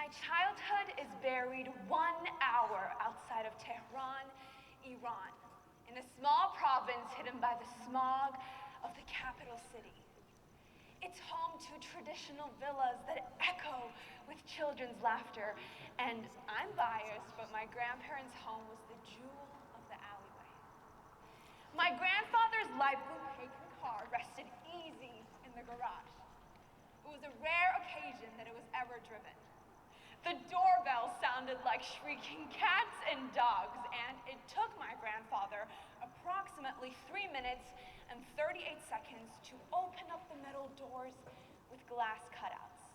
My childhood is buried 1 hour outside of Tehran, Iran, in a small province hidden by the smog of the capital city. It's home to traditional villas that echo with children's laughter, and I'm biased, but my grandparents' home was the jewel of the alleyway. My grandfather's light blue Peyton car rested easy in the garage. It was a rare occasion that it was ever driven. The doorbell sounded like shrieking cats and dogs, and it took my grandfather approximately 3 minutes and 38 seconds to open up the metal doors with glass cutouts.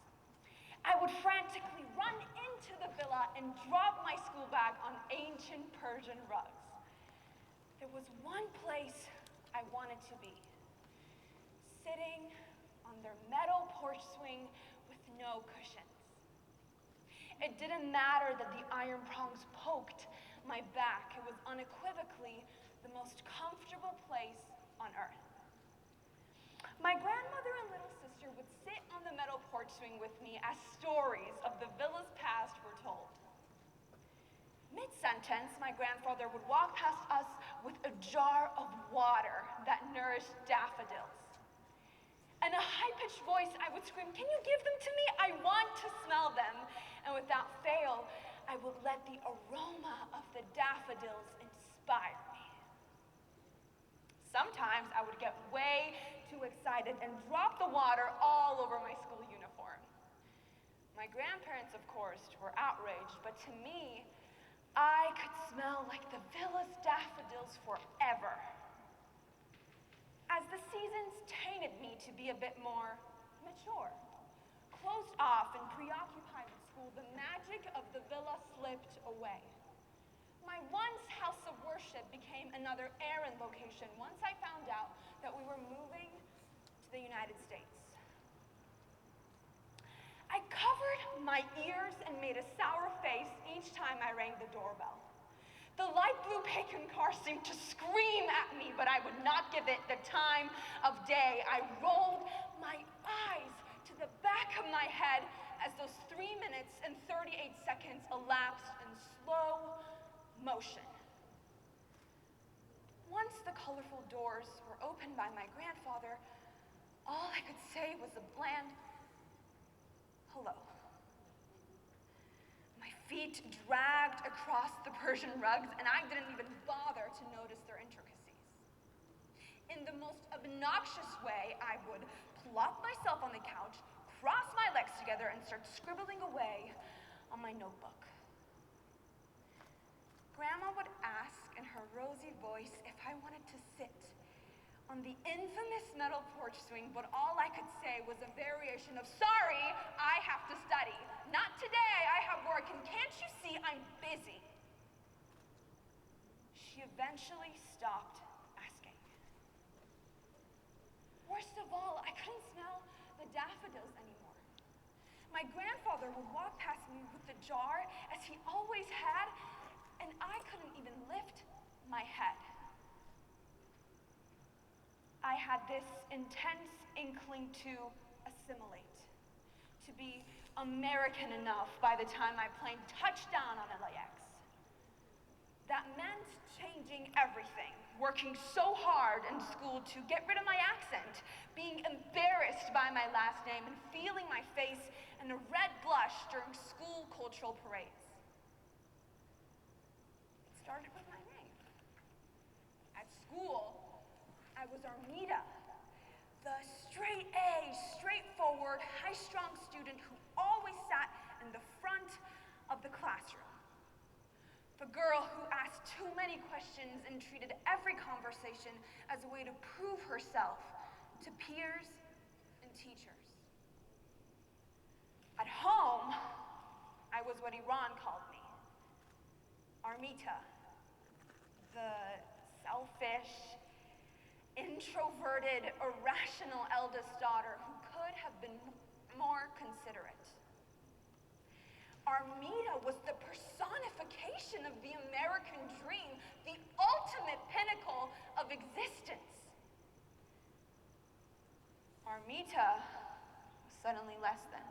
I would frantically run into the villa and drop my school bag on ancient Persian rugs. There was one place I wanted to be, sitting on their metal porch swing with no cushions. It didn't matter that the iron prongs poked my back. It was unequivocally the most comfortable place on earth. My grandmother and little sister would sit on the metal porch swing with me as stories of the villa's past were told. Mid-sentence, my grandfather would walk past us with a jar of water that nourished daffodils. In a high-pitched voice, I would scream, "Can you give them to me? I want to smell them." And without fail, I would let the aroma of the daffodils inspire me. Sometimes I would get way too excited and drop the water all over my school uniform. My grandparents, of course, were outraged, but to me, I could smell like the villa's daffodils forever. As the seasons tainted me to be a bit more mature, closed off and preoccupied with school, the magic of the villa slipped away. My once house of worship became another errand location once I found out that we were moving to the United States. I covered my ears and made a sour face each time I rang the doorbell. The light blue Peyton car seemed to scream at me, but I would not give it the time of day. I rolled my eyes to the back of my head as those 3 minutes and 38 seconds elapsed in slow motion. Once the colorful doors were opened by my grandfather, all I could say was a bland hello. My feet dragged across the Persian rugs, and I didn't even bother to notice their intricacies. In the most obnoxious way, I would plop myself on the couch, cross my legs together, and start scribbling away on my notebook. Grandma would ask in her rosy voice if I wanted to sit on the infamous metal porch swing, but all I could say was a variation of, "Sorry, I have to study. Not today, I have work, and can't you see I'm busy?" She eventually stopped asking. Worst of all, I couldn't smell the daffodils anymore. My grandfather would walk past me with the jar, as he always had, and I couldn't even lift my head. I had this intense inkling to assimilate, to be American enough by the time my plane touched down on LAX. That meant changing everything, working so hard in school to get rid of my accent, being embarrassed by my last name, and feeling my face in a red blush during school cultural parades. It started with my name. At school, I was Armita, the straight A, straightforward, high-strung student who always sat in the front of the classroom. The girl who asked too many questions and treated every conversation as a way to prove herself to peers and teachers. At home, I was what Iran called me, Armita, the selfish, introverted, irrational eldest daughter who could have been more considerate. Armita was the personification of the American dream, the ultimate pinnacle of existence. Armita was suddenly less than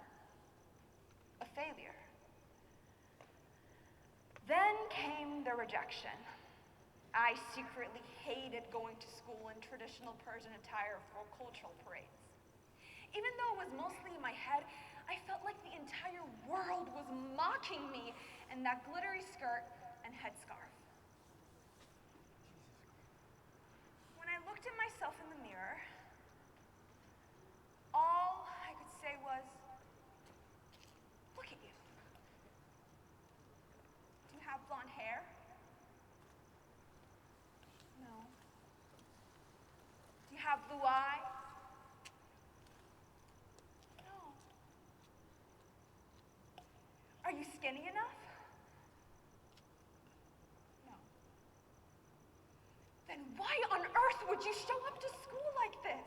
a failure. Then came the rejection. I secretly hated going to school in traditional Persian attire for cultural parades. Even though it was mostly in my head, I felt like the entire world was mocking me in that glittery skirt and headscarf. When I looked at myself in the mirror, all I could say was, "Look at you. Do you have blonde hair? No. Do you have blue eyes? No. Are you skinny enough? No. Then why on earth would you show up to school like this?"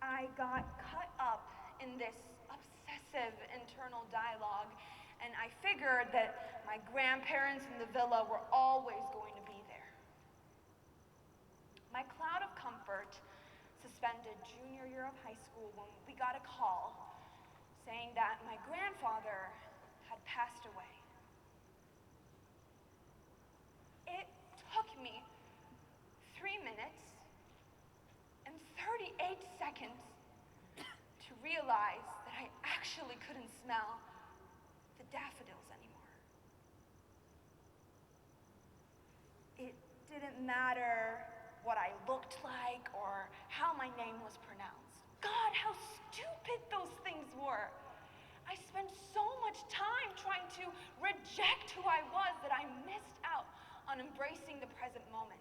I got caught up in this obsessive internal dialogue, and I figured that my grandparents in the villa were always going to be there. My cloud of comfort suspended junior year of high school when we got a call saying that my grandfather had passed away. It took me 3 minutes and 38 seconds to realize that I actually couldn't smell the daffodils anymore. It didn't matter what I looked like or how my name was pronounced. God, how stupid those things were. I spent so much time trying to reject who I was that I missed out on embracing the present moment.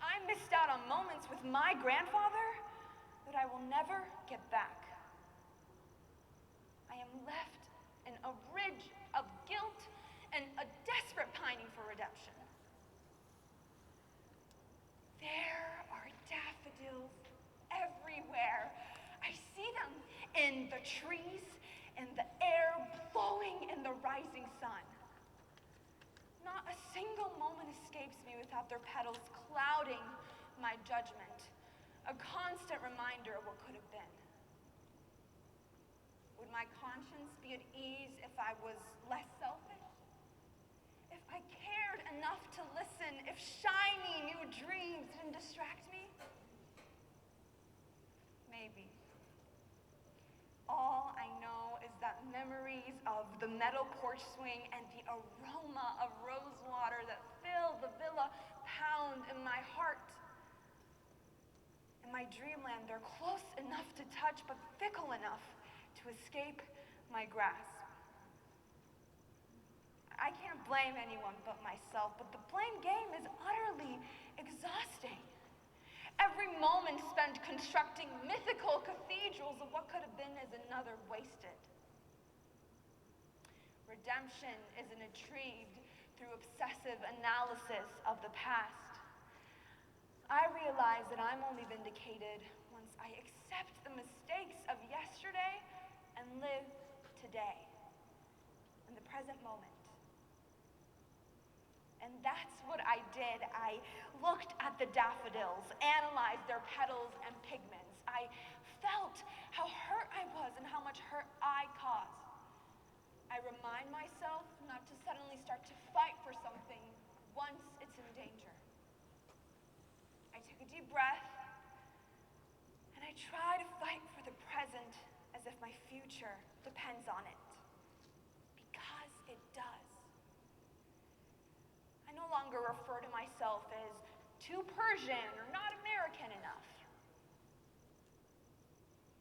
I missed out on moments with my grandfather that I will never get back. I am left in a ridge of guilt and a desperate pining for redemption. There are daffodils everywhere. I see them in the trees, in the air, blowing in the rising sun. Not a single moment escapes me without their petals clouding my judgment, a constant reminder of what could have been. Would my conscience be at ease if I was less selfish? If I cared enough to listen, if shiny new dreams didn't distract me? Maybe. All I know is that memories of the metal porch swing and the aroma of rose water that filled the villa pound in my heart. In my dreamland, they're close enough to touch, but fickle enough to escape my grasp. I can't blame anyone but myself, but the blame game is utterly exhausting. Every moment spent constructing mythical cathedrals of what could have been is another wasted. Redemption isn't retrieved through obsessive analysis of the past. I realize that I'm only vindicated once I accept the mistakes of yesterday and live today, in the present moment. And that's what I did. I looked at the daffodils, analyzed their petals and pigments. I felt how hurt I was and how much hurt I caused. I remind myself not to suddenly start to fight for something once it's in danger. I took a deep breath, and I try to fight for the present as if my future depends on it. Because it does. I no longer refer to myself as too Persian or not American enough.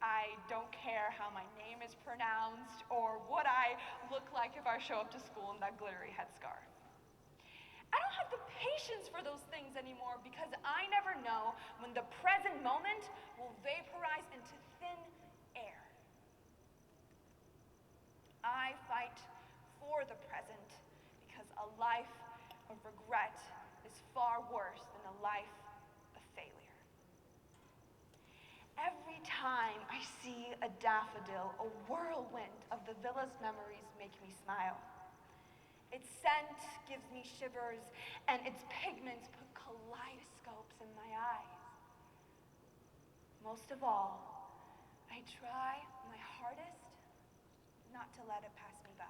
I don't care how my name is pronounced or what I look like if I show up to school in that glittery headscarf. I don't have the patience for those things anymore because I never know when the present moment will vaporize into thin air. I fight for the present because a life of regret is far worse than a life of failure. Every time I see a daffodil, a whirlwind of the villa's memories make me smile. Its scent gives me shivers, and its pigments put kaleidoscopes in my eyes. Most of all, I try my hardest not to let it pass me by.